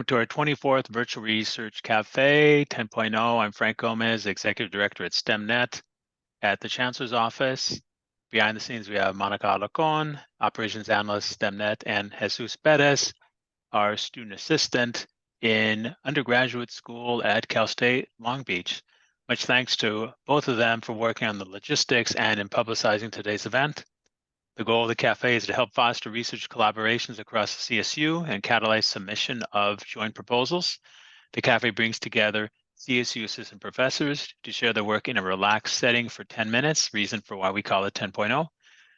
to our 24th Virtual Research Cafe 10.0. I'm Frank Gomez, Executive Director at STEMnet at the Chancellor's Office. Behind the scenes, we have Monica Alacon, Operations Analyst, STEMnet, and Jesus Perez, our Student Assistant in undergraduate school at Cal State Long Beach. Much thanks to both of them for working on the logistics and in publicizing today's event. The goal of the cafe is to help foster research collaborations across the CSU and catalyze submission of joint proposals. The cafe brings together CSU assistant professors to share their work in a relaxed setting for 10 minutes, reason for why we call it 10.0.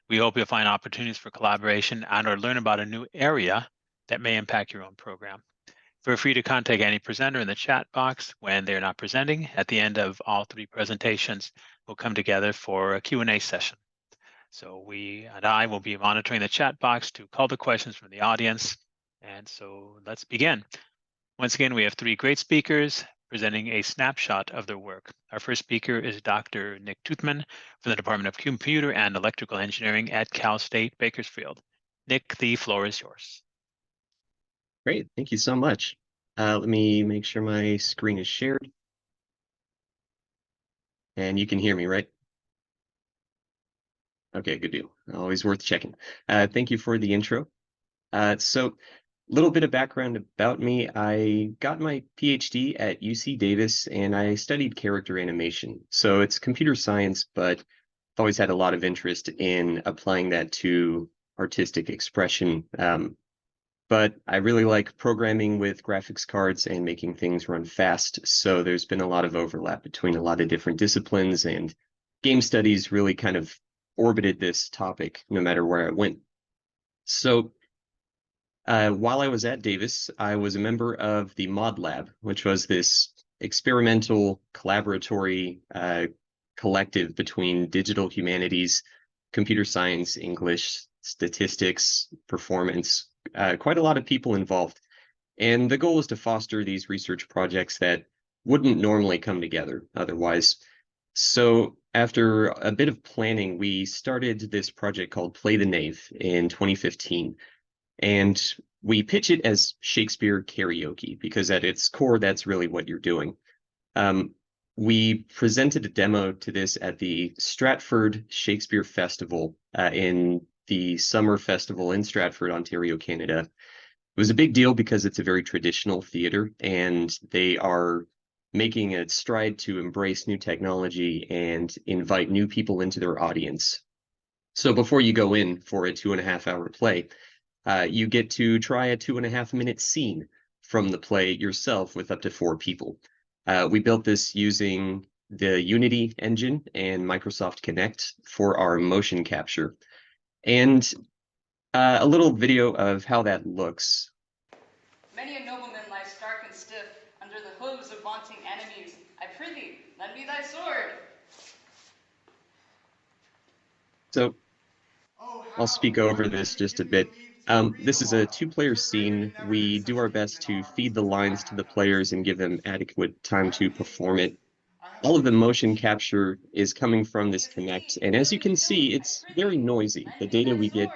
We hope you'll find opportunities for collaboration and or learn about a new area that may impact your own program. Feel free to contact any presenter in the chat box when they're not presenting. At the end of all three presentations, we'll come together for a Q&A session. So I will be monitoring the chat box to call the questions from the audience. And so let's begin. Once again, we have three great speakers presenting a snapshot of their work. Our first speaker is Dr. Nick Toothman from the Department of Computer and Electrical Engineering at Cal State Bakersfield. Nick, the floor is yours. Great, thank you so much. Let me make sure my screen is shared. And you can hear me, right? Okay, good deal. Always worth checking. Thank you for the intro. So a little bit of background about me. I got my PhD at UC Davis and I studied character animation. So it's computer science, but I've always had a lot of interest in applying that to artistic expression. But I really like programming with graphics cards and making things run fast. So there's been a lot of overlap between a lot of different disciplines, and game studies really kind of orbited this topic no matter where I went. So while I was at Davis, I was a member of the Mod Lab, which was this experimental collaboratory collective between digital humanities, computer science, English, statistics, performance, quite a lot of people involved. And the goal was to foster these research projects that wouldn't normally come together otherwise. So after a bit of planning, we started this project called Play the Knave in 2015. And we pitch it as Shakespeare karaoke, because at its core, that's really what you're doing. We presented a demo to this at the Stratford Shakespeare Festival in the summer festival in Stratford, Ontario, Canada. It was a big deal because it's a very traditional theater, and they are making a stride to embrace new technology and invite new people into their audience. So before you go in for a 2.5-hour play, you get to try a 2.5-minute scene from the play yourself with up to 4 people. We built this using the Unity engine and Microsoft Connect for our motion capture. And a little video of how that looks. Many a nobleman lies stark and stiff under the hooves of vaunting enemies. I prithee, lend me thy sword. So I'll speak over this just a bit. This is a 2-player scene. We do our best to feed the lines to the players and give them adequate time to perform it. All of the motion capture is coming from this Connect, and as you can see, it's very noisy. The data we get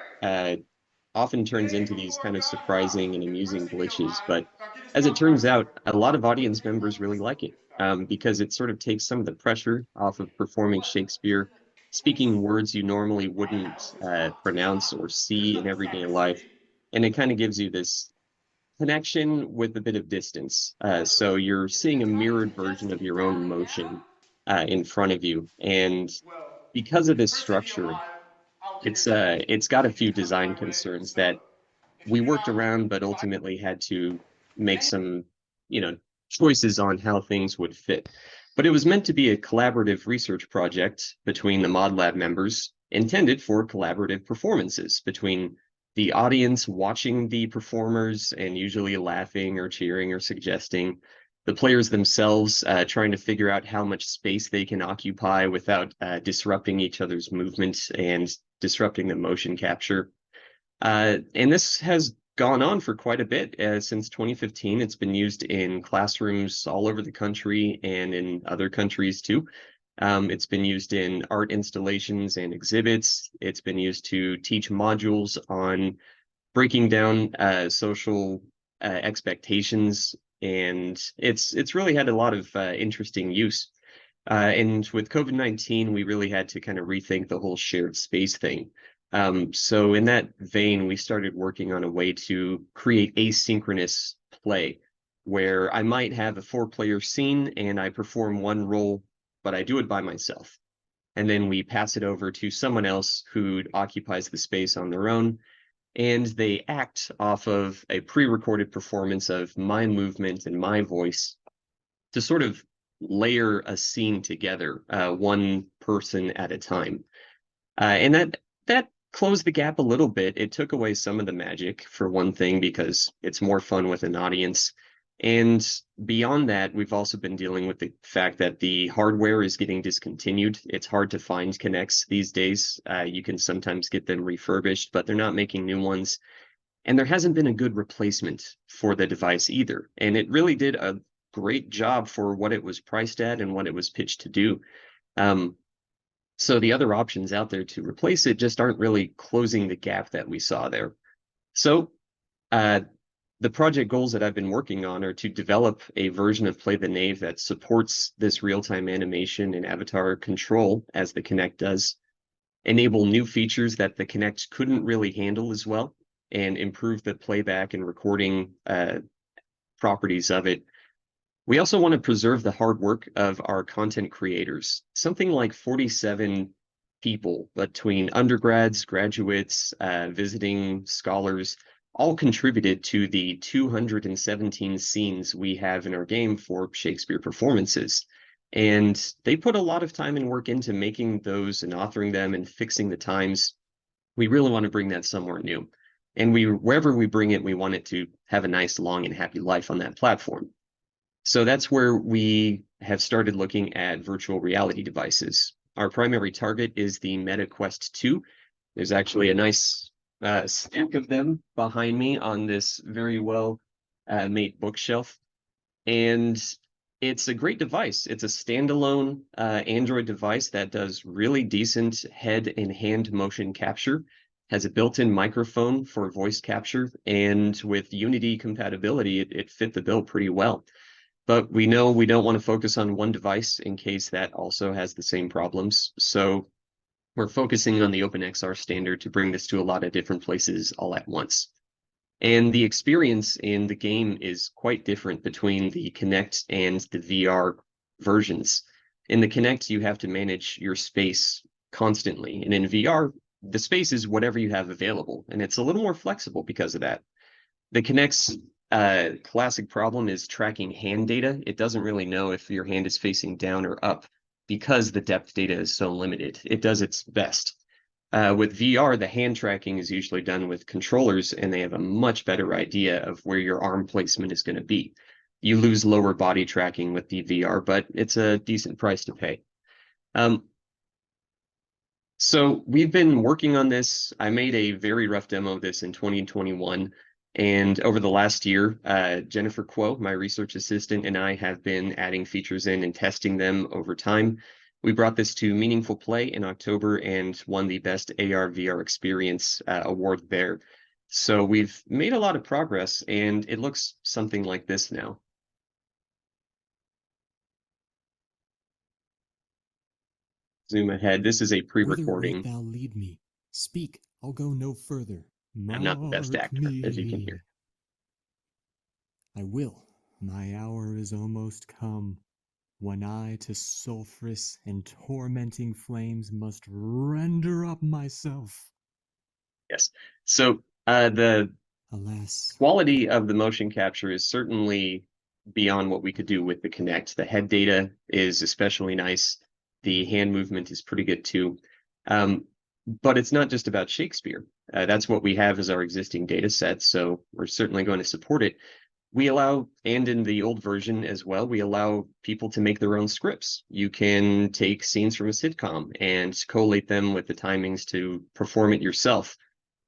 often turns into these kind of surprising and amusing glitches, but as it turns out, a lot of audience members really like it because it sort of takes some of the pressure off of performing Shakespeare, speaking words you normally wouldn't pronounce or see in everyday life, and it kind of gives you this connection with a bit of distance. So you're seeing a mirrored version of your own emotion in front of you, and because of this structure, it's got a few design concerns that we worked around, but ultimately had to make some, choices on how things would fit. But it was meant to be a collaborative research project between the Mod Lab members, intended for collaborative performances between the audience watching the performers and usually laughing or cheering or suggesting, the players themselves trying to figure out how much space they can occupy without disrupting each other's movement and disrupting the motion capture. And this has gone on for quite a bit. Since 2015, it's been used in classrooms all over the country and in other countries too. It's been used in art installations and exhibits. It's been used to teach modules on breaking down social expectations, and it's really had a lot of interesting use. And with COVID-19, we really had to kind of rethink the whole shared space thing. So in that vein, we started working on a way to create asynchronous play, where I might have a 4-player scene and I perform one role, but I do it by myself. And then we pass it over to someone else who occupies the space on their own, and they act off of a pre-recorded performance of my movement and my voice to sort of layer a scene together, one person at a time. And that closed the gap a little bit. It took away some of the magic, for one thing, because it's more fun with an audience. And beyond that, we've also been dealing with the fact that the hardware is getting discontinued. It's hard to find Kinects these days. You can sometimes get them refurbished, but they're not making new ones. And there hasn't been a good replacement for the device either. And it really did a great job for what it was priced at and what it was pitched to do. So the other options out there to replace it just aren't really closing the gap that we saw there. So the project goals that I've been working on are to develop a version of Play the Knave that supports this real-time animation and avatar control as the Kinect does, enable new features that the Kinect couldn't really handle as well, and improve the playback and recording properties of it. We also want to preserve the hard work of our content creators. Something like 47 people between undergrads, graduates, visiting scholars, all contributed to the 217 scenes we have in our game for Shakespeare performances. And they put a lot of time and work into making those and authoring them and fixing the times. We really want to bring that somewhere new. And wherever we bring it, we want it to have a nice, long, and happy life on that platform. So that's where we have started looking at virtual reality devices. Our primary target is the Meta Quest 2. There's actually a nice stack of them behind me on this very well made bookshelf. And it's a great device. It's a standalone Android device that does really decent head and hand motion capture, has a built-in microphone for voice capture, and with Unity compatibility, it fit the bill pretty well. But we know we don't want to focus on one device in case that also has the same problems. So we're focusing on the OpenXR standard to bring this to a lot of different places all at once. And the experience in the game is quite different between the Kinect and the VR versions. In the Kinect, you have to manage your space constantly. And in VR, the space is whatever you have available. And it's a little more flexible because of that. The Kinect's classic problem is tracking hand data. It doesn't really know if your hand is facing down or up because the depth data is so limited. It does its best. With VR, the hand tracking is usually done with controllers, and they have a much better idea of where your arm placement is going to be. You lose lower body tracking with the VR, but it's a decent price to pay. So we've been working on this. I made a very rough demo of this in 2021. And over the last year, Jennifer Kuo, my research assistant, and I have been adding features in and testing them over time. We brought this to Meaningful Play in October and won the Best AR/VR Experience award there. So we've made a lot of progress, and it looks something like this now. Zoom ahead. This is a pre-recording. Whither wilt thou lead me? Speak, I'll go no further. I'm not the best actor, as you can hear. I will. My hour is almost come, when I to sulphurous and tormenting flames must render up myself. Yes. So the Alas, quality of the motion capture is certainly beyond what we could do with the Kinect. The head data is especially nice. The hand movement is pretty good too. But it's not just about Shakespeare. That's what we have as our existing data set, so we're certainly going to support it. We allow, and in the old version as well, we allow people to make their own scripts. You can take scenes from a sitcom and collate them with the timings to perform it yourself.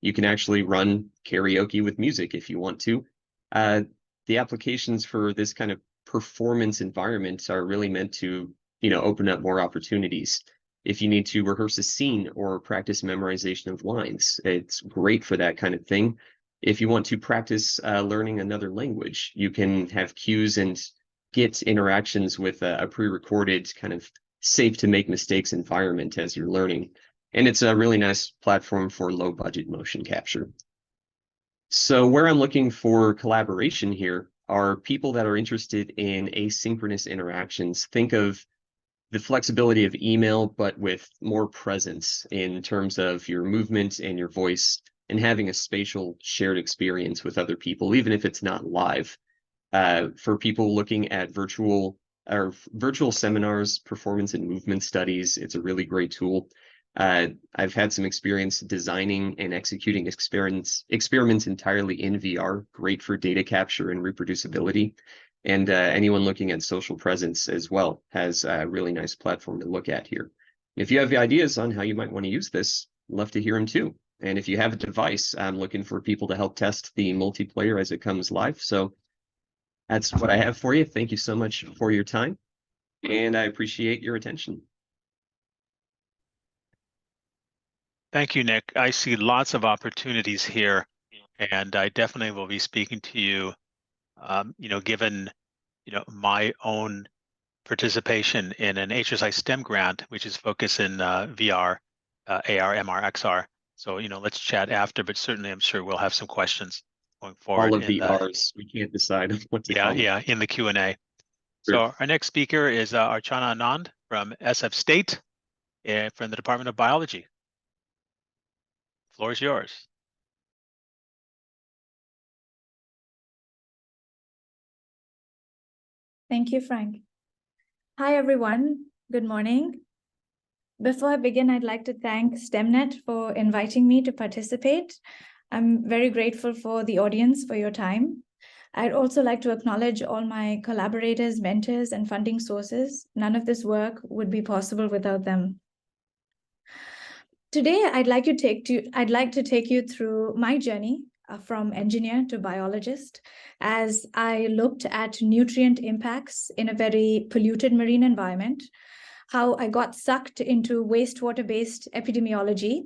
You can actually run karaoke with music if you want to. The applications for this kind of performance environment are really meant to, open up more opportunities. If you need to rehearse a scene or practice memorization of lines, it's great for that kind of thing. If you want to practice learning another language, you can have cues and get interactions with a pre-recorded kind of safe to make mistakes environment as you're learning. And it's a really nice platform for low budget motion capture. So where I'm looking for collaboration here are people that are interested in asynchronous interactions. Think of the flexibility of email, but with more presence in terms of your movement and your voice, and having a spatial shared experience with other people, even if it's not live. For people looking at virtual seminars, performance and movement studies, it's a really great tool. I've had some experience designing and executing experiments entirely in VR, great for data capture and reproducibility. And anyone looking at social presence as well has a really nice platform to look at here. If you have ideas on how you might want to use this, I'd love to hear them too. And if you have a device, I'm looking for people to help test the multiplayer as it comes live. So that's what I have for you. Thank you so much for your time, and I appreciate your attention. Thank you, Nick. I see lots of opportunities here, and I definitely will be speaking to you, given, my own participation in an HSI STEM grant, which is focused in VR, AR, MR, XR. So, let's chat after, but certainly I'm sure we'll have some questions going forward. All of the R's, we can't decide what to call them. Yeah, in the Q&A. Sure. So our next speaker is Archana Anand from SF State, from the Department of Biology. Floor is yours. Thank you, Frank. Hi, everyone. Good morning. Before I begin, I'd like to thank STEMnet for inviting me to participate. I'm very grateful for the audience for your time. I'd also like to acknowledge all my collaborators, mentors, and funding sources. None of this work would be possible without them. Today, I'd like to take you through my journey from engineer to biologist, as I looked at nutrient impacts in a very polluted marine environment, how I got sucked into wastewater-based epidemiology,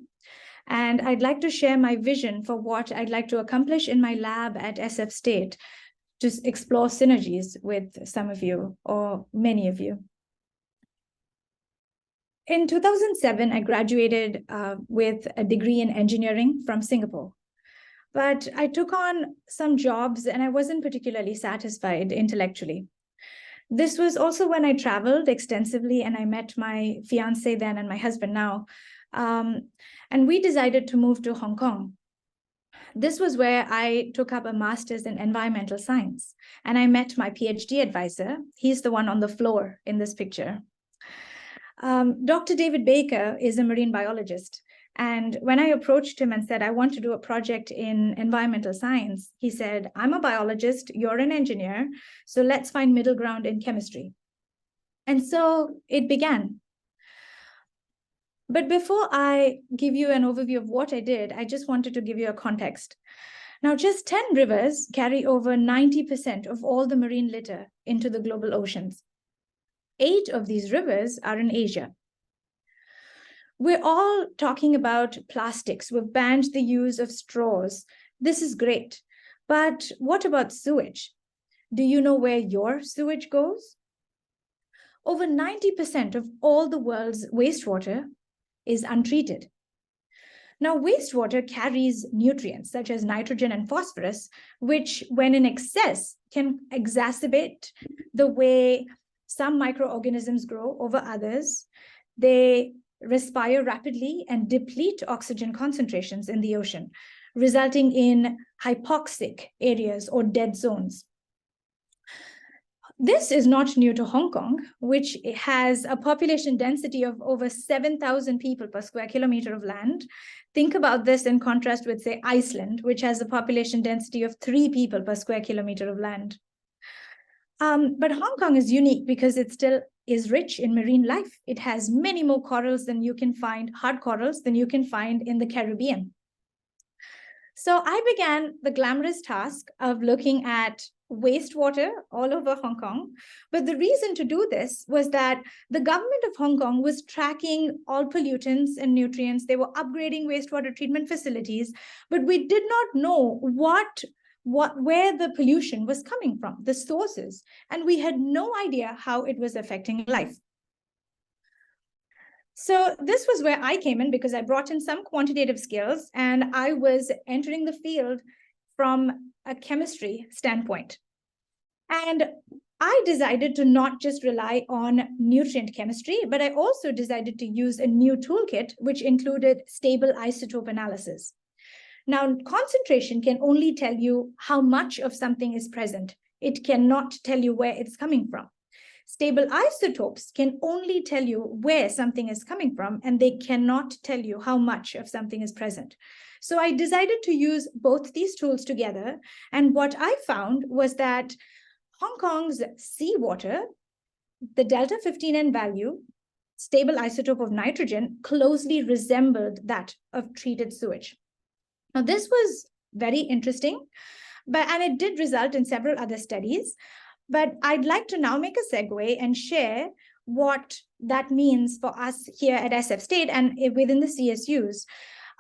and I'd like to share my vision for what I'd like to accomplish in my lab at SF State to explore synergies with some of you, or many of you. In 2007, I graduated with a degree in engineering from Singapore. But I took on some jobs and I wasn't particularly satisfied intellectually. This was also when I traveled extensively and I met my fiance then and my husband now. And we decided to move to Hong Kong. This was where I took up a master's in environmental science. And I met my PhD advisor. He's the one on the floor in this picture. Dr. David Baker is a marine biologist. And when I approached him and said, I want to do a project in environmental science, he said, I'm a biologist, you're an engineer, so let's find middle ground in chemistry. And so it began. But before I give you an overview of what I did, I just wanted to give you a context. Now, just 10 rivers carry over 90% of all the marine litter into the global oceans. 8 of these rivers are in Asia. We're all talking about plastics. We've banned the use of straws. This is great. But what about sewage? Do you know where your sewage goes? Over 90% of all the world's wastewater is untreated. Now, wastewater carries nutrients such as nitrogen and phosphorus, which, when in excess, can exacerbate the way some microorganisms grow over others. They respire rapidly and deplete oxygen concentrations in the ocean, resulting in hypoxic areas or dead zones. This is not new to Hong Kong, which has a population density of over 7,000 people per square kilometer of land. Think about this in contrast with, say, Iceland, which has a population density of 3 people per square kilometer of land. But Hong Kong is unique because it still is rich in marine life. It has many more corals than you can find, hard corals, than you can find in the Caribbean. So I began the glamorous task of looking at wastewater all over Hong Kong. But the reason to do this was that the government of Hong Kong was tracking all pollutants and nutrients. They were upgrading wastewater treatment facilities, but we did not know where the pollution was coming from, the sources, and we had no idea how it was affecting life. So this was where I came in, because I brought in some quantitative skills and I was entering the field from a chemistry standpoint. And I decided to not just rely on nutrient chemistry, but I also decided to use a new toolkit, which included stable isotope analysis. Now, concentration can only tell you how much of something is present. It cannot tell you where it's coming from. Stable isotopes can only tell you where something is coming from, and they cannot tell you how much of something is present. So I decided to use both these tools together. And what I found was that Hong Kong's seawater, the delta 15N value, stable isotope of nitrogen, closely resembled that of treated sewage. Now, this was very interesting, and it did result in several other studies. But I'd like to now make a segue and share what that means for us here at SF State and within the CSUs.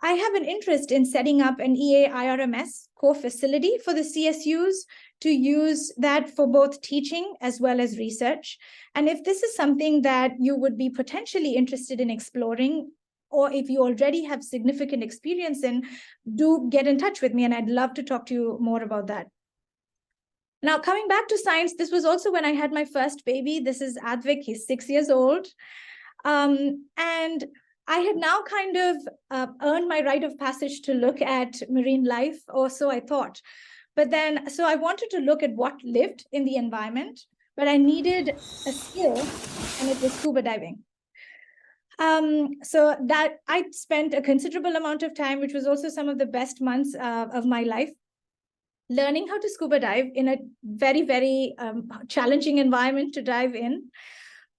I have an interest in setting up an EA-IRMS core facility for the CSUs to use that for both teaching as well as research. And if this is something that you would be potentially interested in exploring, or if you already have significant experience in, do get in touch with me, and I'd love to talk to you more about that. Now, coming back to science, this was also when I had my first baby. This is Advik, he's 6 years old. And I had now kind of earned my rite of passage to look at marine life, or so I thought. But then, so I wanted to look at what lived in the environment, but I needed a skill, and it was scuba diving. So that I spent a considerable amount of time, which was also some of the best months of my life, learning how to scuba dive in a very, very challenging environment to dive in.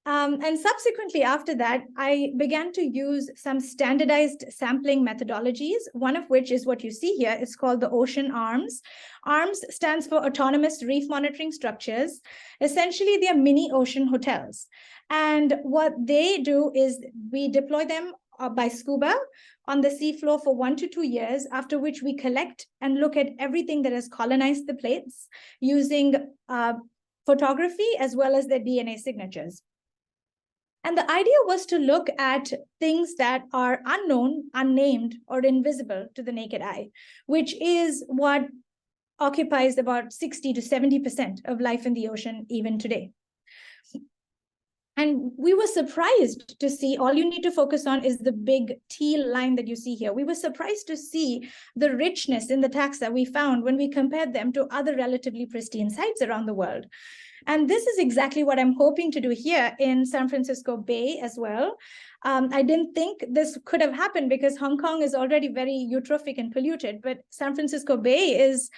And subsequently after that, I began to use some standardized sampling methodologies, one of which is what you see here. It's called the Ocean ARMS. ARMS stands for Autonomous Reef Monitoring Structures. Essentially, they are mini ocean hotels. And what they do is we deploy them by scuba on the seafloor for 1 to 2 years, after which we collect and look at everything that has colonized the plates using photography as well as their DNA signatures. And the idea was to look at things that are unknown, unnamed, or invisible to the naked eye, which is what occupies about 60 to 70% of life in the ocean even today. And we were surprised to see, all you need to focus on is the big teal line that you see here. We were surprised to see the richness in the taxa we found when we compared them to other relatively pristine sites around the world. And this is exactly what I'm hoping to do here in San Francisco Bay as well. I didn't think this could have happened because Hong Kong is already very eutrophic and polluted, but San Francisco Bay is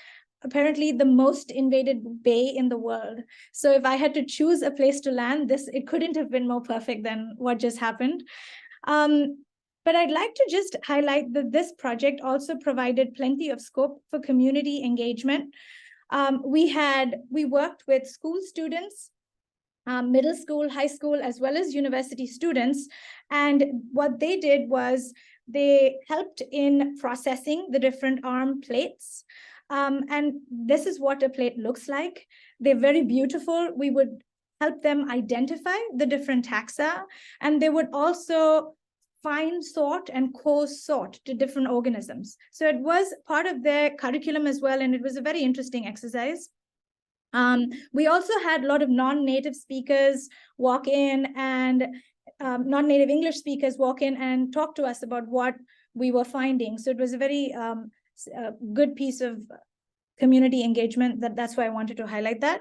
apparently the most invaded bay in the world. So if I had to choose a place to land, it couldn't have been more perfect than what just happened. But I'd like to just highlight that this project also provided plenty of scope for community engagement. We worked with school students, middle school, high school, as well as university students. And what they did was they helped in processing the different arm plates. And this is what a plate looks like. They're very beautiful. We would help them identify the different taxa, and they would also fine sort and coarse sort to different organisms. So it was part of their curriculum as well, and it was a very interesting exercise. We also had a lot of non-native speakers walk in, and non-native English speakers walk in and talk to us about what we were finding. So it was a very good piece of community engagement. That's why I wanted to highlight that.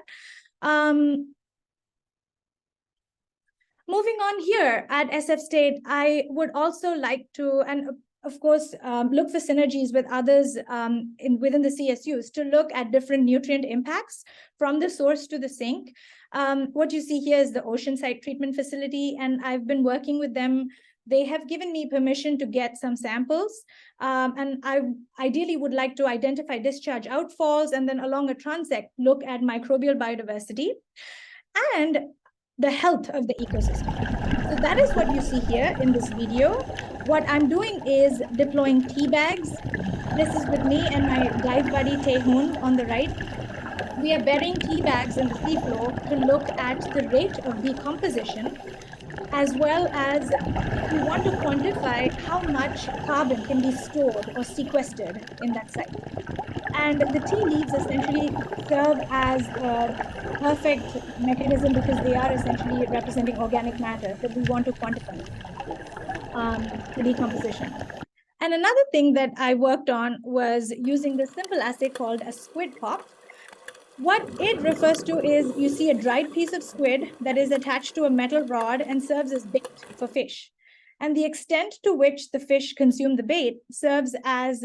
Moving on here at SF State, I would also like to, and of course, look for synergies with others within the CSUs to look at different nutrient impacts from the source to the sink. What you see here is the Oceanside Treatment Facility, and I've been working with them they have given me permission to get some samples. And I ideally would like to identify discharge outfalls and then along a transect, look at microbial biodiversity and the health of the ecosystem. So that is what you see here in this video. What I'm doing is deploying tea bags. This is with me and my guide buddy Thane on the right. We are burying tea bags in the seafloor to look at the rate of decomposition, as well as we want to quantify how much carbon can be stored or sequestered in that site. And the tea leaves essentially serve as a perfect mechanism because they are essentially representing organic matter that we want to quantify the decomposition. And another thing that I worked on was using this simple assay called a squid pop. What it refers to is you see a dried piece of squid that is attached to a metal rod and serves as bait for fish. And the extent to which the fish consume the bait serves as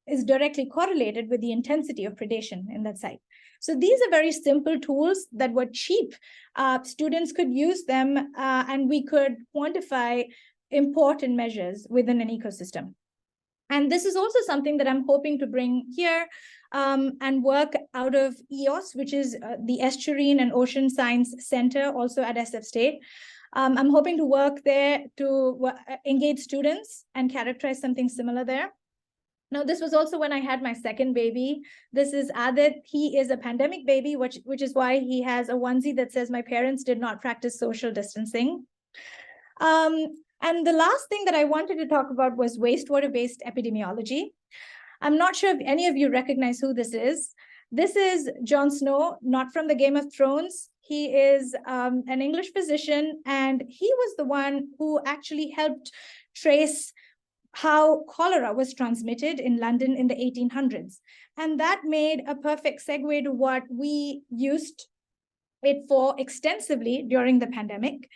is directly correlated with the intensity of predation in that site. So these are very simple tools that were cheap. Students could use them and we could quantify important measures within an ecosystem. And this is also something that I'm hoping to bring here and work out of EOS, which is the Estuarine and Ocean Science Center, also at SF State. I'm hoping to work there to engage students and characterize something similar there. Now, this was also when I had my second baby. This is Adit. He is a pandemic baby, which is why he has a onesie that says, "My parents did not practice social distancing." And the last thing that I wanted to talk about was wastewater-based epidemiology. I'm not sure if any of you recognize who this is. This is Jon Snow, not from the Game of Thrones. He is an English physician, and he was the one who actually helped trace how cholera was transmitted in London in the 1800s. And that made a perfect segue to what we used it for extensively during the pandemic.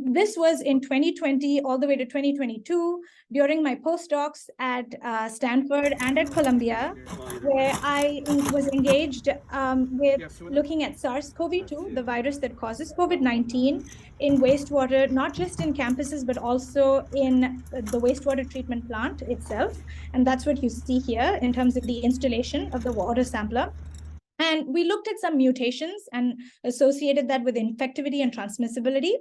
This was in 2020 all the way to 2022 during my postdocs at Stanford and at Columbia, where I was engaged with looking at SARS-CoV-2, the virus that causes COVID-19, in wastewater, not just in campuses, but also in the wastewater treatment plant itself. And that's what you see here in terms of the installation of the water sampler. And we looked at some mutations and associated that with infectivity and transmissibility.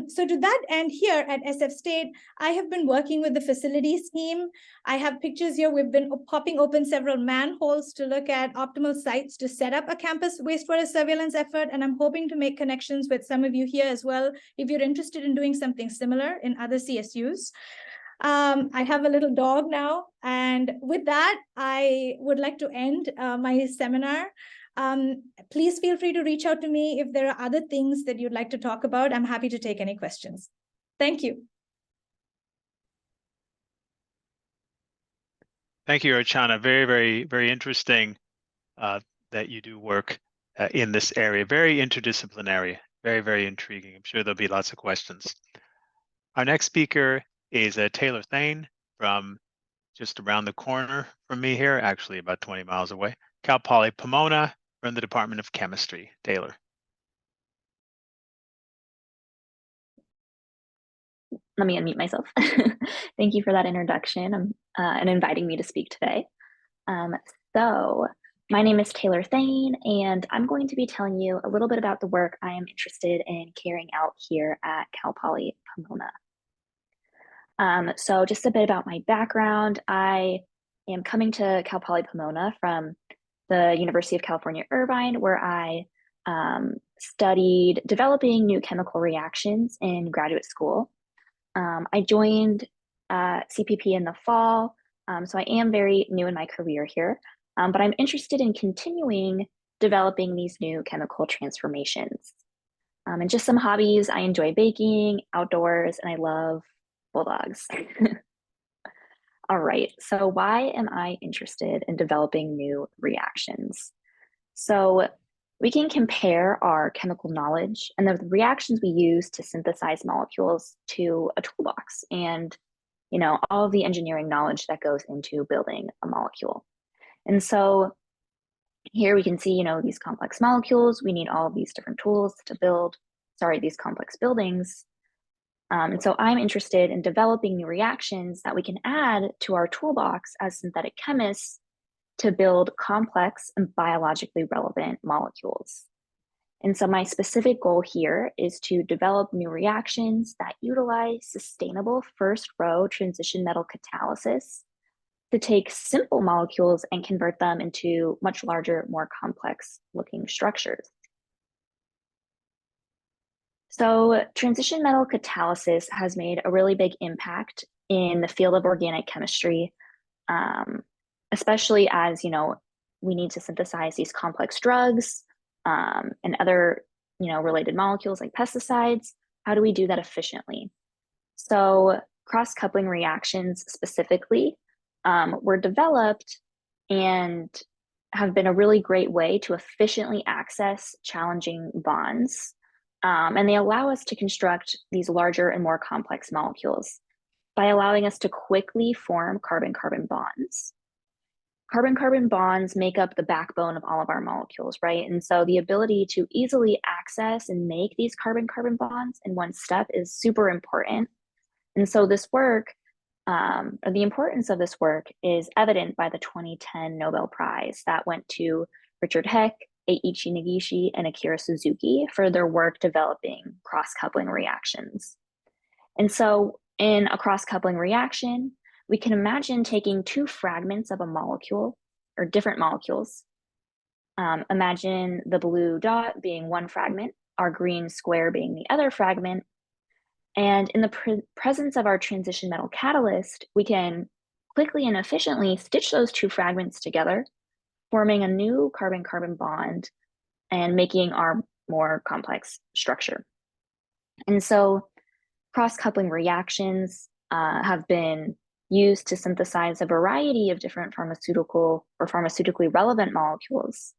So to that end, here at SF State, I have been working with the facilities team. I have pictures here. We've been popping open several manholes to look at optimal sites to set up a campus wastewater surveillance effort. And I'm hoping to make connections with some of you here as well, if you're interested in doing something similar in other CSUs. I have a little dog now. And with that, I would like to end my seminar. Please feel free to reach out to me if there are other things that you'd like to talk about. I'm happy to take any questions. Thank you. Thank you, Archana. Very, very, very interesting that you do work in this area. Very interdisciplinary, very, very intriguing. I'm sure there'll be lots of questions. Our next speaker is Taylor Thane from just around the corner from me here, actually about 20 miles away. Cal Poly Pomona from the Department of Chemistry. Taylor. Let me unmute myself. Thank you for that introduction and inviting me to speak today. So my name is Taylor Thane, and I'm going to be telling you a little bit about the work I am interested in carrying out here at Cal Poly Pomona. So just a bit about my background. I am coming to Cal Poly Pomona from the University of California, Irvine, where I studied developing new chemical reactions in graduate school. I joined CPP in the fall, so I am very new in my career here, but I'm interested in continuing developing these new chemical transformations. And just some hobbies, I enjoy baking, outdoors, and I love bulldogs. All right, so why am I interested in developing new reactions? So we can compare our chemical knowledge and the reactions we use to synthesize molecules to a toolbox and, you know, all of the engineering knowledge that goes into building a molecule. And so here we can see, you know, these complex molecules, we need all of these different tools to build, these complex buildings. And so I'm interested in developing new reactions that we can add to our toolbox as synthetic chemists to build complex and biologically relevant molecules. And so my specific goal here is to develop new reactions that utilize sustainable first row transition metal catalysis to take simple molecules and convert them into much larger, more complex looking structures. So transition metal catalysis has made a really big impact in the field of organic chemistry, especially as, we need to synthesize these complex drugs and other, related molecules like pesticides. How do we do that efficiently? So cross-coupling reactions specifically were developed and have been a really great way to efficiently access challenging bonds. And they allow us to construct these larger and more complex molecules by allowing us to quickly form carbon-carbon bonds. Carbon-carbon bonds make up the backbone of all of our molecules, right? And so the ability to easily access and make these carbon-carbon bonds in one step is super important. And so this work, or the importance of this work, is evident by the 2010 Nobel Prize that went to Richard Heck, Eiichi Negishi, and Akira Suzuki for their work developing cross-coupling reactions. And so in a cross-coupling reaction, we can imagine taking two fragments of a molecule or different molecules. Imagine the blue dot being one fragment, our green square being the other fragment. And in the presence of our transition metal catalyst, we can quickly and efficiently stitch those two fragments together, forming a new carbon-carbon bond and making our more complex structure. And so cross-coupling reactions have been used to synthesize a variety of different pharmaceutical or pharmaceutically relevant molecules,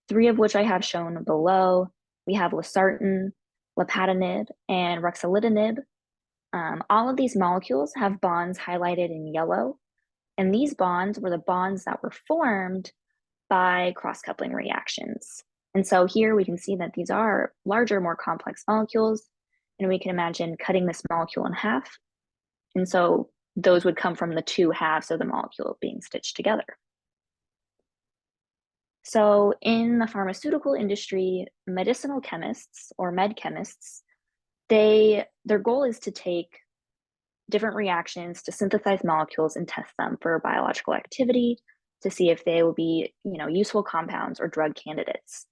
three of which I have shown below. We have losartan, lapatinib, and ruxolitinib. All of these molecules have bonds highlighted in yellow, and these bonds were the bonds that were formed by cross-coupling reactions. And so here we can see that these are larger, more complex molecules, and we can imagine cutting this molecule in half. And so those would come from the two halves of the molecule being stitched together. So in the pharmaceutical industry, medicinal chemists or med chemists, their goal is to take different reactions to synthesize molecules and test them for biological activity to see if they will be, useful compounds or drug candidates.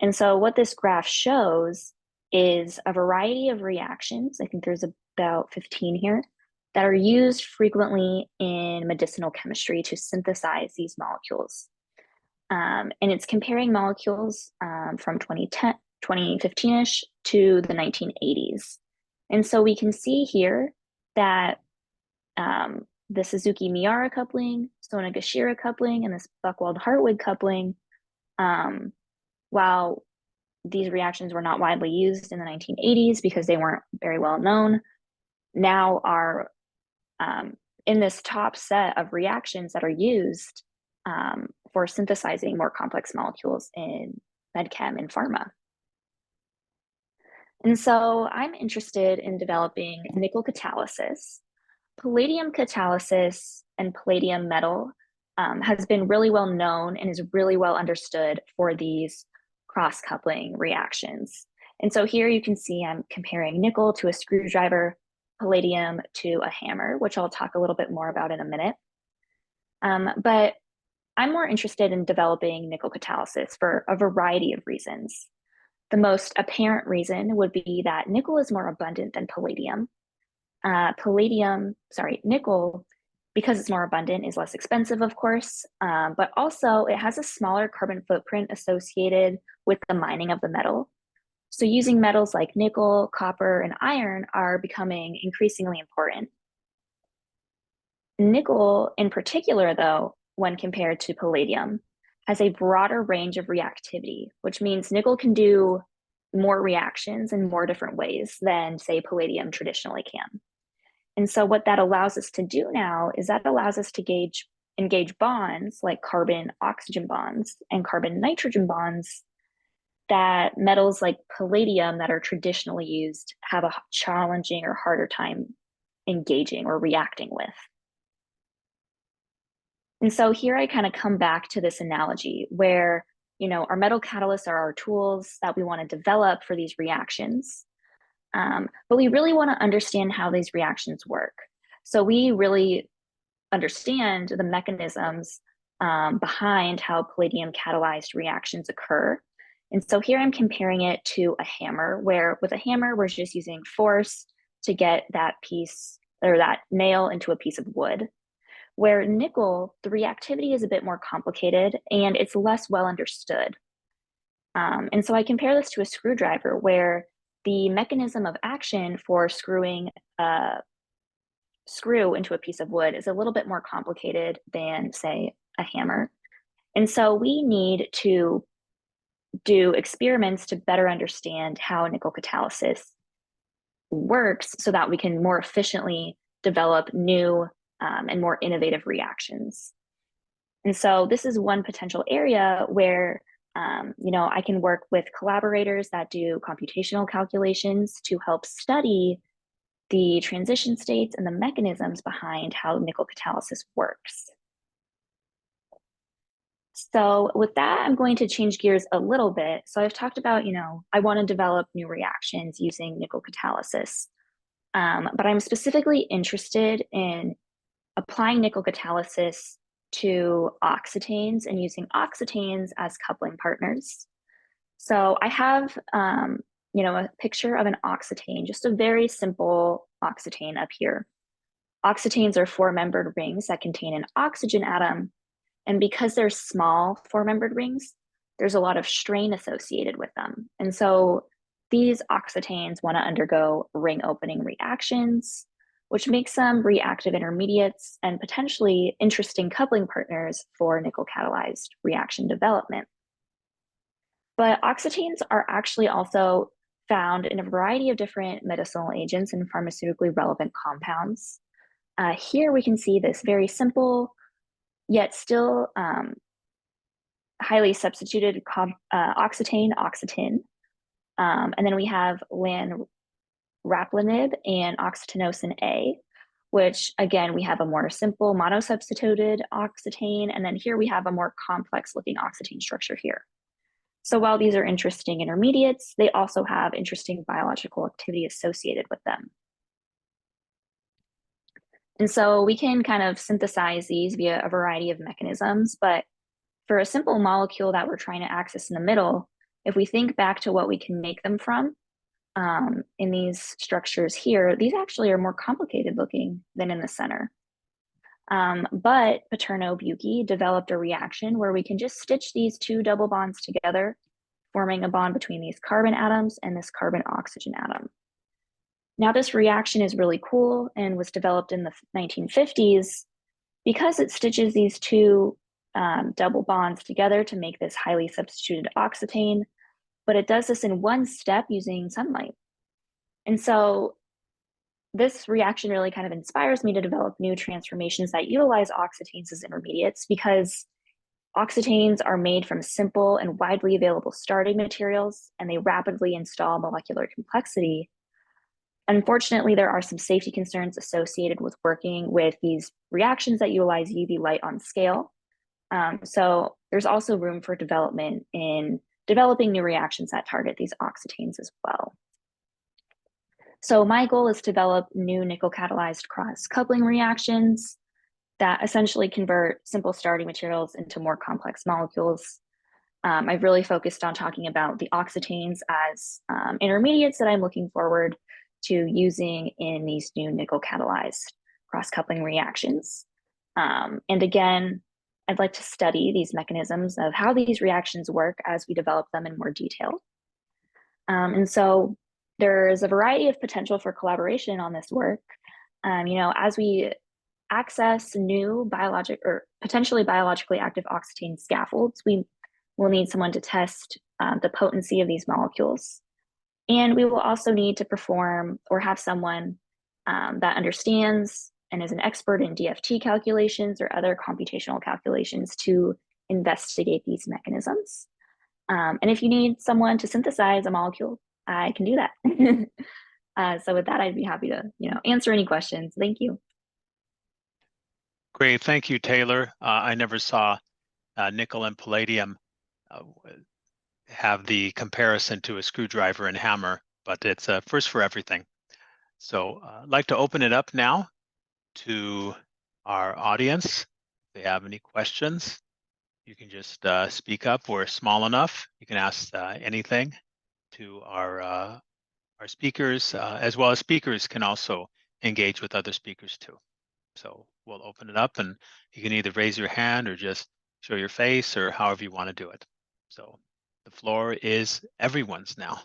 And so what this graph shows is a variety of reactions. I think there's about 15 here that are used frequently in medicinal chemistry to synthesize these molecules. And it's comparing molecules from 2015-ish to the 1980s. And so we can see here that the Suzuki-Miyara coupling, Sonogashira coupling, and this Buchwald-Hartwig coupling, while these reactions were not widely used in the 1980s because they weren't very well known, now are in this top set of reactions that are used for synthesizing more complex molecules in medchem and pharma. And so I'm interested in developing nickel catalysis. Palladium catalysis and palladium metal has been really well known and is really well understood for these cross-coupling reactions. And so here you can see I'm comparing nickel to a screwdriver, palladium to a hammer, which I'll talk a little bit more about in a minute. But I'm more interested in developing nickel catalysis for a variety of reasons. The most apparent reason would be that nickel is more abundant than palladium. Nickel, because it's more abundant, is less expensive, of course, but also it has a smaller carbon footprint associated with the mining of the metal. So using metals like nickel, copper, and iron are becoming increasingly important. Nickel in particular, though, when compared to palladium, has a broader range of reactivity, which means nickel can do more reactions in more different ways than, say, palladium traditionally can. And so what that allows us to do now is that allows us to engage bonds like carbon-oxygen bonds and carbon-nitrogen bonds that metals like palladium that are traditionally used have a challenging or harder time engaging or reacting with. And so here I kind of come back to this analogy where, our metal catalysts are our tools that we want to develop for these reactions. But we really want to understand how these reactions work. So we really understand the mechanisms behind how palladium catalyzed reactions occur. And so here I'm comparing it to a hammer, where with a hammer, we're just using force to get that piece or that nail into a piece of wood. Where nickel, the reactivity is a bit more complicated and it's less well understood. And so I compare this to a screwdriver, where the mechanism of action for screwing a screw into a piece of wood is a little bit more complicated than, say, a hammer. And so we need to do experiments to better understand how nickel catalysis works so that we can more efficiently develop new and more innovative reactions. And so this is one potential area where I can work with collaborators that do computational calculations to help study the transition states and the mechanisms behind how nickel catalysis works. So with that, I'm going to change gears a little bit. So I've talked about, I want to develop new reactions using nickel catalysis, but I'm specifically interested in applying nickel catalysis to oxytanes and using oxytanes as coupling partners. So I have, a picture of an oxytane, just a very simple oxytane up here. Oxytanes are four-membered rings that contain an oxygen atom. And because they're small four-membered rings, there's a lot of strain associated with them. And so these oxytanes want to undergo ring opening reactions, which makes them reactive intermediates and potentially interesting coupling partners for nickel-catalyzed reaction development. But oxytanes are actually also found in a variety of different medicinal agents and pharmaceutically relevant compounds. Here we can see this very simple, yet still highly substituted oxetane, oxetin. And then we have lanraplenib and oxytocin A, which again, we have a more simple monosubstituted oxetane. And then here we have a more complex looking oxetane structure here. So while these are interesting intermediates, they also have interesting biological activity associated with them. And so we can kind of synthesize these via a variety of mechanisms, but for a simple molecule that we're trying to access in the middle, if we think back to what we can make them from in these structures here, these actually are more complicated looking than in the center. But Paterno-Bucchi developed a reaction where we can just stitch these two double bonds together, forming a bond between these carbon atoms and this carbon oxygen atom. Now, this reaction is really cool and was developed in the 1950s because it stitches these two double bonds together to make this highly substituted oxetane, but it does this in one step using sunlight. And so this reaction really kind of inspires me to develop new transformations that utilize oxytanes as intermediates, because oxytanes are made from simple and widely available starting materials, and they rapidly install molecular complexity. Unfortunately, there are some safety concerns associated with working with these reactions that utilize UV light on scale. So there's also room for development in developing new reactions that target these oxytanes as well. So my goal is to develop new nickel-catalyzed cross-coupling reactions that essentially convert simple starting materials into more complex molecules. I've really focused on talking about the oxytanes as intermediates that I'm looking forward to using in these new nickel-catalyzed cross-coupling reactions. And again, I'd like to study these mechanisms of how these reactions work as we develop them in more detail. And so there's a variety of potential for collaboration on this work. As we access new biologic or potentially biologically active oxytane scaffolds, we will need someone to test the potency of these molecules. And we will also need to perform or have someone that understands and is an expert in DFT calculations or other computational calculations to investigate these mechanisms. And if you need someone to synthesize a molecule, I can do that. So with that, I'd be happy to, answer any questions. Thank you. Great, thank you, Taylor. I never saw nickel and palladium have the comparison to a screwdriver and hammer, but it's a first for everything. So I'd like to open it up now to our audience. If they have any questions, you can just speak up. We're small enough. You can ask anything to our speakers, as well as speakers can also engage with other speakers too. So we'll open it up and you can either raise your hand or just show your face or however you want to do it. So the floor is everyone's now.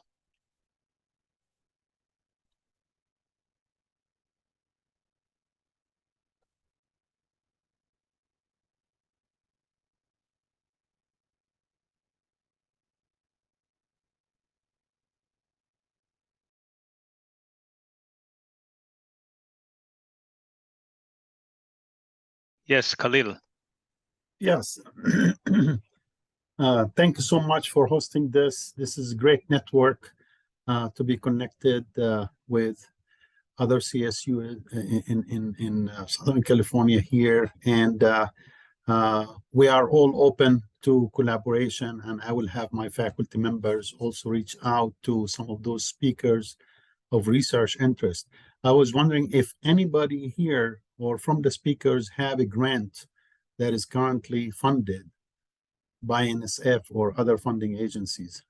Yes, Khalil. Yes. Thank you so much for hosting this. This is a great network to be connected with other CSU in Southern California here. And we are all open to collaboration, and I will have my faculty members also reach out to some of those speakers of research interest. I was wondering if anybody here or from the speakers have a grant that is currently funded by NSF or other funding agencies.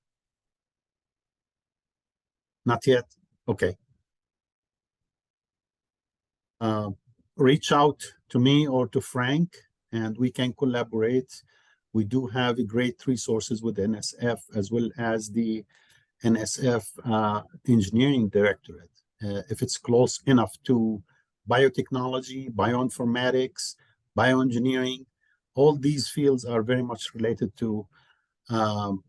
Not yet? Okay. Reach out to me or to Frank and we can collaborate. We do have great resources with NSF as well as the NSF Engineering Directorate. If it's close enough to biotechnology, bioinformatics, bioengineering, all these fields are very much related to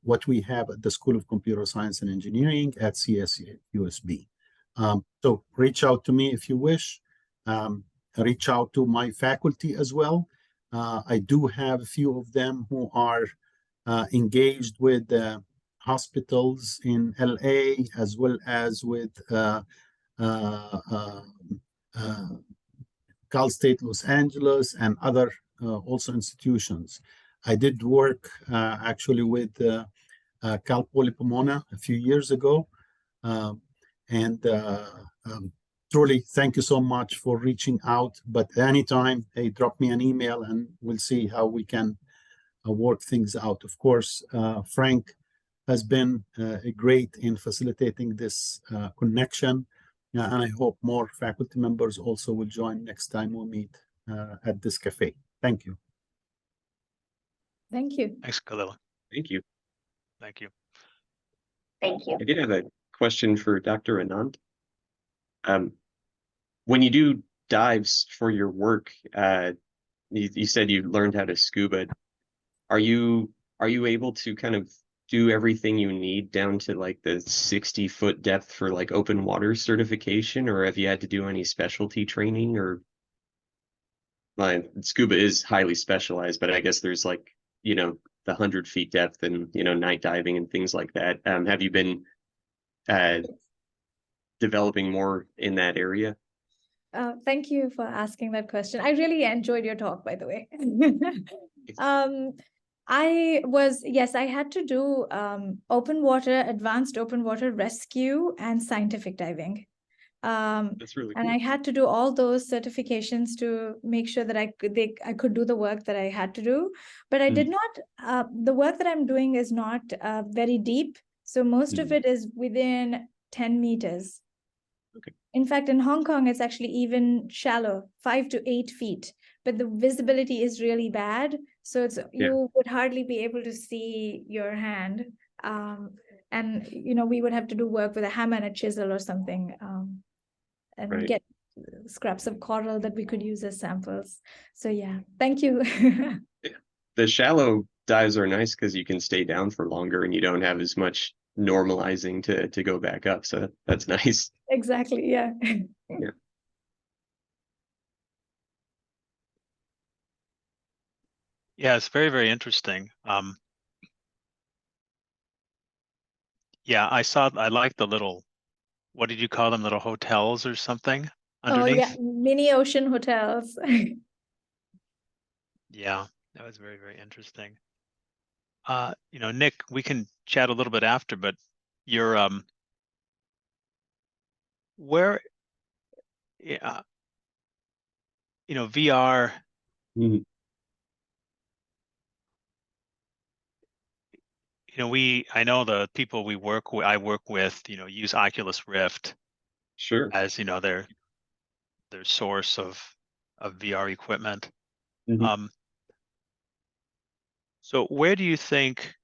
what we have at the School of Computer Science and Engineering at CSU USB. So reach out to me if you wish. Reach out to my faculty as well. I do have a few of them who are engaged with hospitals in LA as well as with Cal State Los Angeles and other also institutions. I did work actually with Cal Poly Pomona a few years ago. Truly, thank you so much for reaching out. But anytime, hey, drop me an email and we'll see how we can work things out. Of course, Frank has been great in facilitating this connection. And I hope more faculty members also will join next time we meet at this cafe. Thank you. Thank you. Thanks, Khalil. Thank you. Thank you. Thank you. I did have a question for Dr. Anand. When you do dives for your work, you said you learned how to scuba. Are you able to kind of do everything you need down to like the 60-foot depth for like open water certification, or have you had to do any specialty training? Or scuba is highly specialized, but I guess there's like, the 100 feet depth and, night diving and things like that. Have you been developing more in that area? Thank you for asking that question. I really enjoyed your talk, by the way. I had to do advanced open water rescue and scientific diving. That's really cool. And I had to do all those certifications to make sure that I could do the work that I had to do. But I did not, the work that I'm doing is not very deep. So most of it is within 10 meters. Okay. In fact, in Hong Kong, it's actually even shallow, 5 to 8 feet, but the visibility is really bad. So you would hardly be able to see your hand. And, we would have to do work with a hammer and a chisel or something and get scraps of coral that we could use as samples. So yeah, thank you. The shallow dives are nice because you can stay down for longer and you don't have as much normalizing to go back up. So that's nice. Exactly. Yeah. Yeah. Yeah, it's very, very interesting. Yeah, I like the little, what did you call them? Little hotels or something Oh yeah, underneath? mini ocean hotels. Yeah, that was very, very interesting. Nick, we can chat a little bit after, but you're where yeah, VR, Mhm. I know the people I work with, use Oculus Rift Sure. as, their source of VR equipment. Mhm. Um, so where do you think,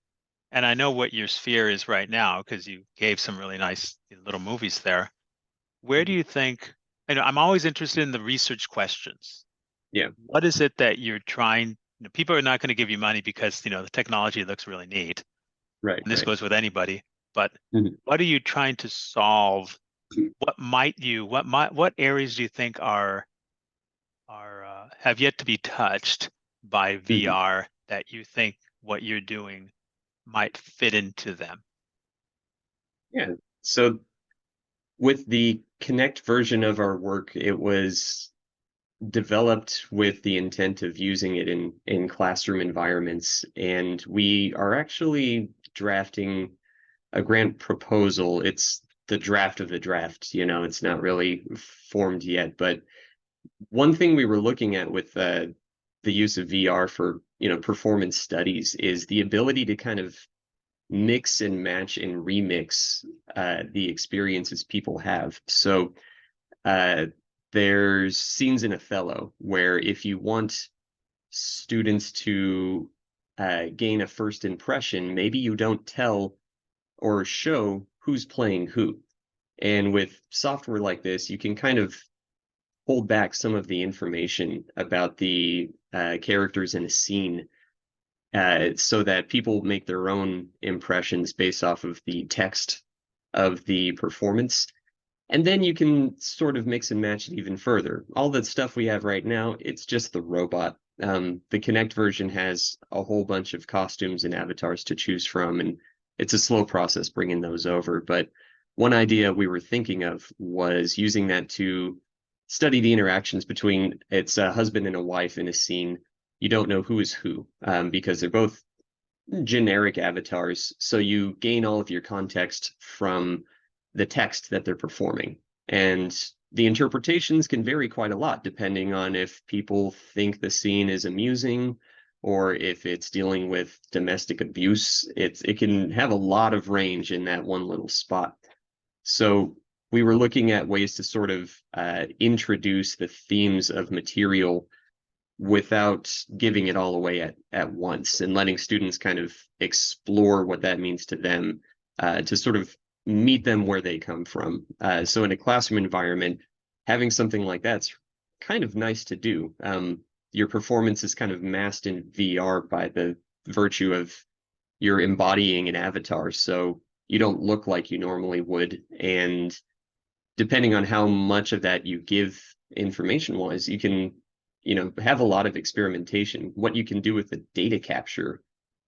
and I know what your sphere is right now because you gave some really nice little movies there. Where do you think, I'm always interested in the research questions. Yeah. What is it that you're trying, people are not going to give you money because, the technology looks really neat. Right. And this Right. goes with anybody, but Mhm. what are you trying to solve? What areas do you think have yet to be touched by Mhm. VR that you think what you're doing might fit into them? Yeah. So with the Connect version of our work, it was developed with the intent of using it in classroom environments, and we are actually drafting a grant proposal. It's the draft of the draft, it's not really formed yet, but one thing we were looking at with the use of VR for, performance studies is the ability to kind of mix and match and remix the experiences people have. So uh, there's scenes in Othello where if you want students to gain a first impression, maybe you don't tell or show who's playing who. And with software like this, you can kind of hold back some of the information about the characters in a scene so that people make their own impressions based off of the text of the performance. And then you can sort of mix and match it even further. All the stuff we have right now, it's just the robot. The Kinect version has a whole bunch of costumes and avatars to choose from, and it's a slow process bringing those over. But one idea we were thinking of was using that to study the interactions between it's a husband and a wife in a scene. You don't know who is who because they're both generic avatars. So you gain all of your context from the text that they're performing. And the interpretations can vary quite a lot depending on if people think the scene is amusing or if it's dealing with domestic abuse. It can have a lot of range in that one little spot. So we were looking at ways to sort of introduce the themes of material without giving it all away at once and letting students kind of explore what that means to them to sort of meet them where they come from. So in a classroom environment, having something like that's kind of nice to do. Your performance is kind of masked in VR by the virtue of you're embodying an avatar, so you don't look like you normally would. And depending on how much of that you give information wise, you can, have a lot of experimentation. What you can do with the data capture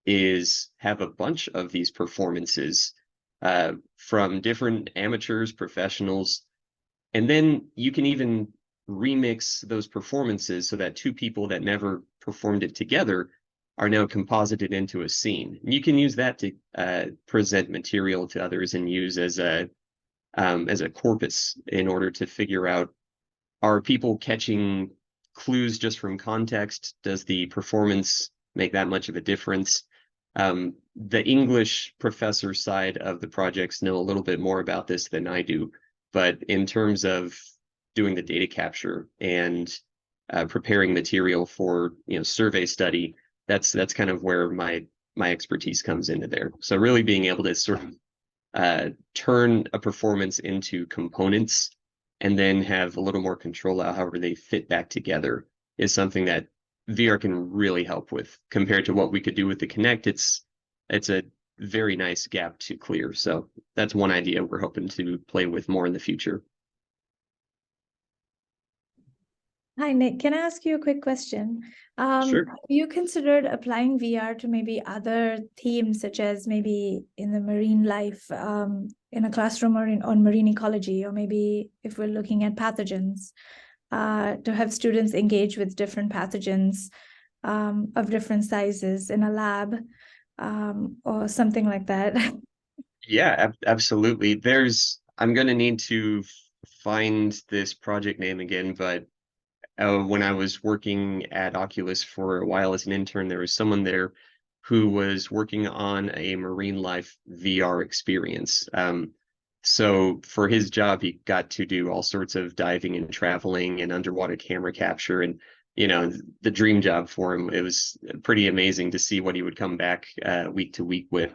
is have a bunch of these performances from different amateurs, professionals, and then you can even remix those performances so that two people that never performed it together are now composited into a scene. And you can use that to present material to others and use as a corpus in order to figure out, are people catching clues just from context? Does the performance make that much of a difference? The English professor side of the projects know a little bit more about this than I do, but in terms of doing the data capture and preparing material for survey study, that's kind of where my expertise comes into there. So really being able to sort of turn a performance into components and then have a little more control of however they fit back together is something that VR can really help with compared to what we could do with the Kinect. It's a very nice gap to clear. So that's one idea we're hoping to play with more in the future. Hi, Nick. Can I ask you a quick question? Sure. Have you considered applying VR to maybe other themes, such as maybe in the marine life, in a classroom or on marine ecology, or maybe if we're looking at pathogens, to have students engage with different pathogens of different sizes in a lab, or something like that? Yeah, absolutely. I'm going to need to find this project name again, but when I was working at Oculus for a while as an intern, there was someone there who was working on a marine life VR experience. So for his job, he got to do all sorts of diving and traveling and underwater camera capture, and the dream job for him. It was pretty amazing to see what he would come back week to week with.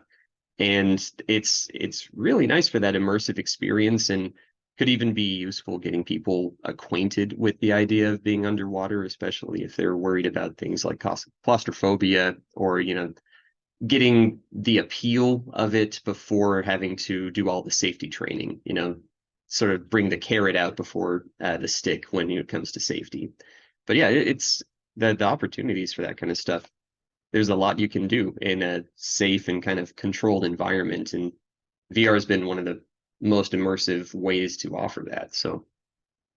And it's really nice for that immersive experience, and could even be useful getting people acquainted with the idea of being underwater, especially if they're worried about things like claustrophobia, or getting the appeal of it before having to do all the safety training, sort of bring the carrot out before the stick when it comes to safety. But yeah, it's the opportunities for that kind of stuff. There's a lot you can do in a safe and kind of controlled environment, and VR has been one of the most immersive ways to offer that. So,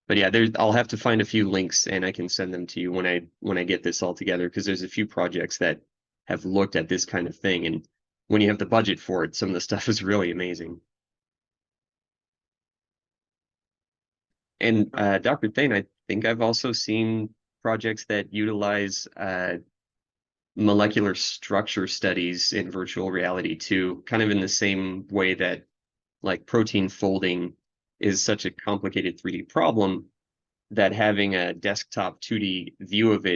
but yeah, I'll have to find a few links and I can send them to you when I get this all together, because there's a few projects that have looked at this kind of thing, and when you have the budget for it, some of the stuff is really amazing. And Dr. Thane, I think I've also seen projects that utilize molecular structure studies in virtual reality too, kind of in the same way that like protein folding is such a complicated 3D problem that having a desktop 2D view of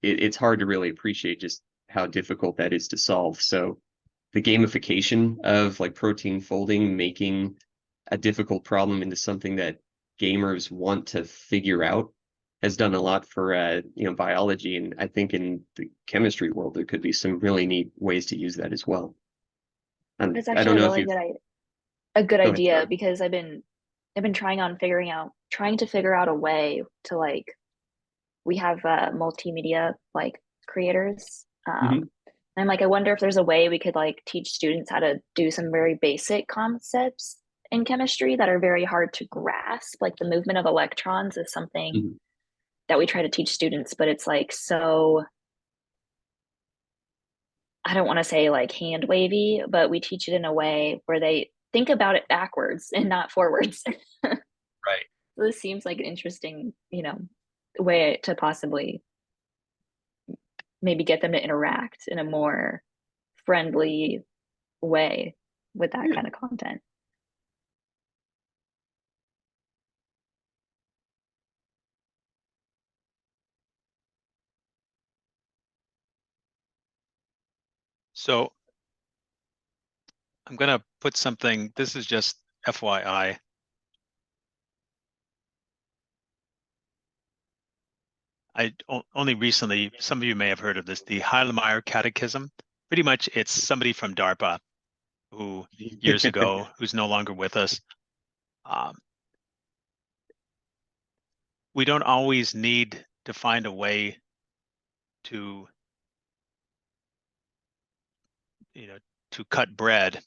it's hard to really appreciate just how difficult that is to solve. So the gamification of like protein folding, making a difficult problem into something that gamers want to figure out, has done a lot for biology, and I think in the chemistry world there could be some really neat ways to use that as well. It's I actually don't a know if really you've good go ahead, idea, sorry. because I've been trying to figure out a way to, like, we have multimedia like creators. Mhm. I'm like, I wonder if there's a way we could like teach students how to do some very basic concepts in chemistry that are very hard to grasp. Like the movement of electrons is something Mhm. that we try to teach students, but it's like, so I don't want to say like hand wavy, but we teach it in a way where they think about it backwards and not forwards. Right. So this seems like an interesting, way to possibly maybe get them to interact in a more friendly way with that Yeah. kind of content. So I'm going to put something, this is just FYI. Only recently, some of you may have heard of this, the Heilemeyer Catechism. Pretty much it's somebody from DARPA who years ago, who's no longer with us. We don't always need to find a way to, to cut bread.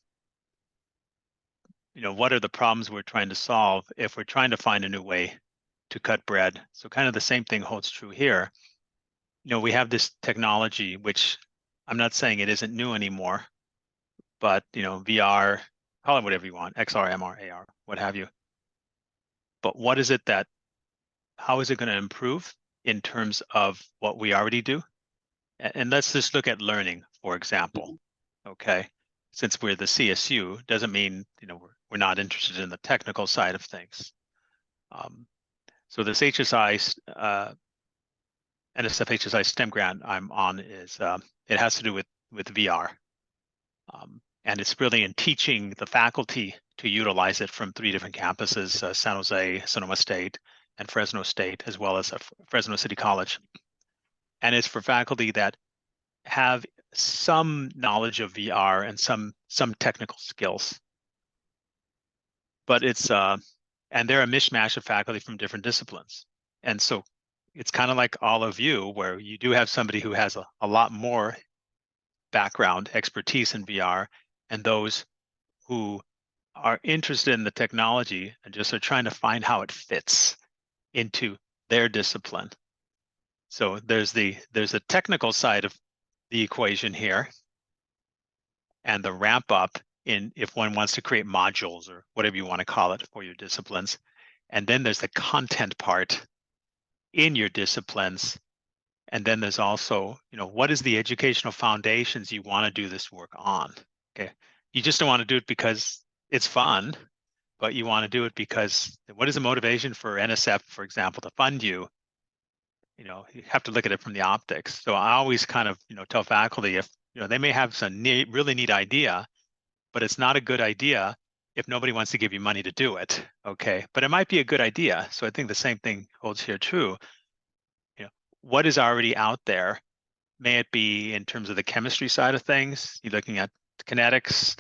What are the problems we're trying to solve if we're trying to find a new way to cut bread? So kind of the same thing holds true here. We have this technology, which I'm not saying it isn't new anymore, but VR, call it whatever you want, XR, MR, AR, what have you. But what is it how is it going to improve in terms of what we already do? And let's just look at learning, for example. Okay, since we're the CSU, doesn't mean we're not interested in the technical side of things. So this HSI NSF HSI STEM grant I'm on is it has to do with VR, and it's really in teaching the faculty to utilize it from 3 different campuses: San Jose, Sonoma State, and Fresno State, as well as Fresno City College. And it's for faculty that have some knowledge of VR and some technical skills. But it's and they're a mishmash of faculty from different disciplines. And so it's kind of like all of you, where you do have somebody who has a lot more background expertise in VR, and those who are interested in the technology and just are trying to find how it fits into their discipline. So there's a technical side of the equation here, and the ramp up in if one wants to create modules or whatever you want to call it for your disciplines. And then there's the content part in your disciplines. And then there's also, what is the educational foundations you want to do this work on? Okay. You just don't want to do it because it's fun, but you want to do it because what is the motivation for NSF, for example, to fund you? You have to look at it from the optics. So I always kind of, tell faculty if, they may have some really neat idea, but it's not a good idea if nobody wants to give you money to do it. Okay. But it might be a good idea. So I think the same thing holds here too. What is already out there? May it be in terms of the chemistry side of things, you're looking at kinetics,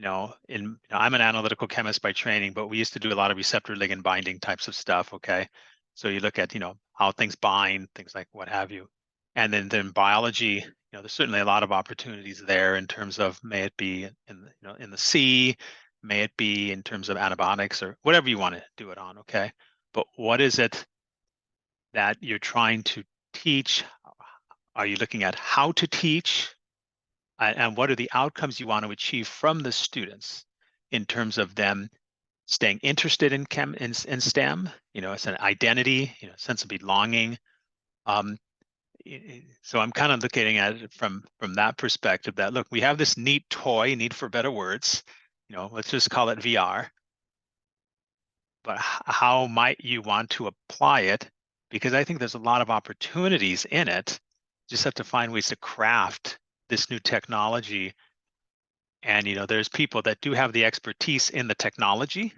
I'm an analytical chemist by training, but we used to do a lot of receptor ligand binding types of stuff. Okay. So you look at, how things bind, things like what have you. And then biology, there's certainly a lot of opportunities there in terms of, may it be in the sea, may it be in terms of antibiotics or whatever you want to do it on. Okay. But what is it that you're trying to teach? Are you looking at how to teach? And what are the outcomes you want to achieve from the students in terms of them staying interested in STEM? It's an identity, sense of belonging. So I'm kind of looking at it from that perspective. That look, we have this neat toy, need for better words. Let's just call it VR. But how might you want to apply it? Because I think there's a lot of opportunities in it. Just have to find ways to craft this new technology. And there's people that do have the expertise in the technology,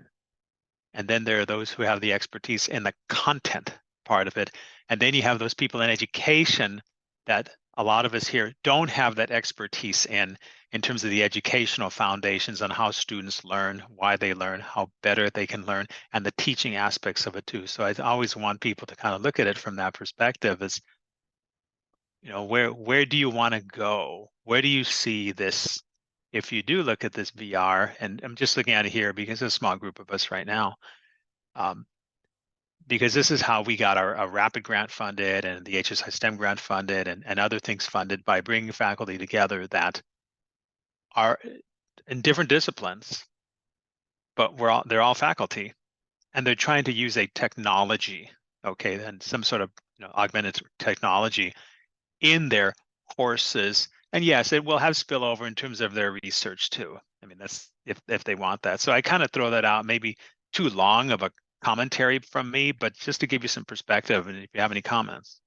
and then there are those who have the expertise in the content part of it. And then you have those people in education that a lot of us here don't have that expertise in terms of the educational foundations on how students learn, why they learn, how better they can learn, and the teaching aspects of it too. So I always want people to kind of look at it from that perspective as, where do you want to go? Where do you see this? If you do look at this VR, and I'm just looking at it here because there's a small group of us right now, because this is how we got our rapid grant funded and the HSI STEM grant funded and other things funded, by bringing faculty together that are in different disciplines, but they're all faculty, and they're trying to use a technology, okay, and some sort of augmented technology in their courses. And yes, it will have spillover in terms of their research too. I mean, that's if they want that. So I kind of throw that out, maybe too long of a commentary from me, but just to give you some perspective, and if you have any comments.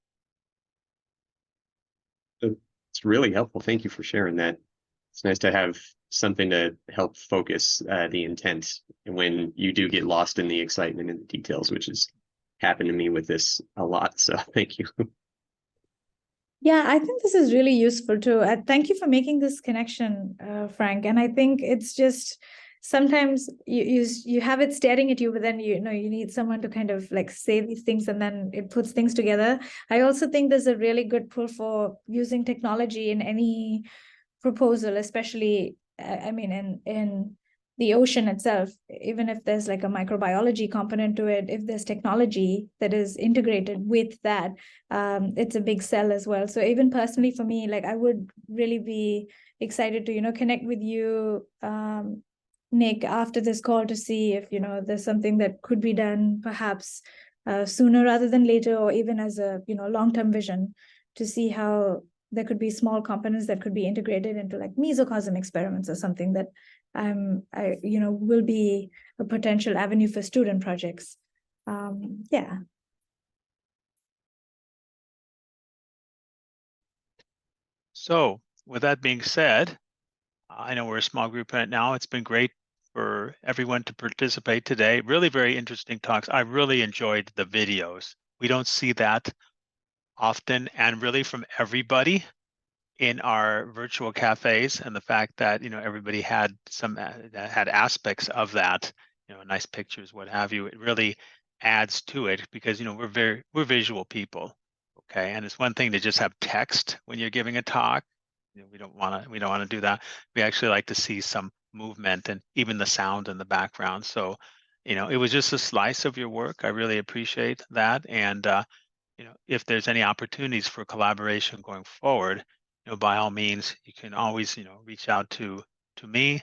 It's really helpful. Thank you for sharing that. It's nice to have something to help focus the intent when you do get lost in the excitement and the details, which has happened to me with this a lot. So thank you. Yeah, I think this is really useful too. Thank you for making this connection, Frank. And I think it's just sometimes you have it staring at you, but then you need someone to kind of like say these things, and then it puts things together. I also think there's a really good pull for using technology in any proposal, especially in the ocean itself. Even if there's like a microbiology component to it, if there's technology that is integrated with that, it's a big sell as well. So even personally for me, like I would really be excited to connect with you, Nick, after this call, to see if there's something that could be done perhaps sooner rather than later, or even as a long-term vision, to see how there could be small components that could be integrated into like mesocosm experiments or something that will be a potential avenue for student projects. Yeah. So with that being said, I know we're a small group right now. It's been great for everyone to participate today. Really very interesting talks. I really enjoyed the videos. We don't see that often, and really from everybody in our virtual cafes, and the fact that everybody had had aspects of that, nice pictures, what have you. It really adds to it because, you know, we're visual people. Okay. And it's one thing to just have text when you're giving a talk. You know, we don't want to do that. We actually like to see some movement and even the sound in the background. So, you know, it was just a slice of your work. I really appreciate that. And, you know, if there's any opportunities for collaboration going forward, you know, by all means, you can always, you know, reach out to me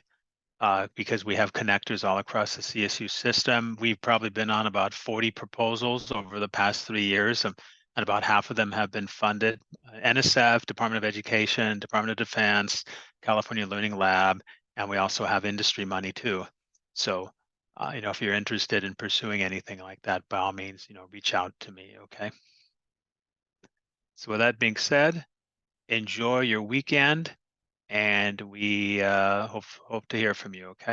because we have connectors all across the CSU system. We've probably been on about 40 proposals over the past 3 years, and about half of them have been funded. NSF, Department of Education, Department of Defense, California Learning Lab, and we also have industry money too. So, you know, if you're interested in pursuing anything like that, by all means, you know, reach out to me, okay? So with that being said, enjoy your weekend, and we hope to hear from you, okay?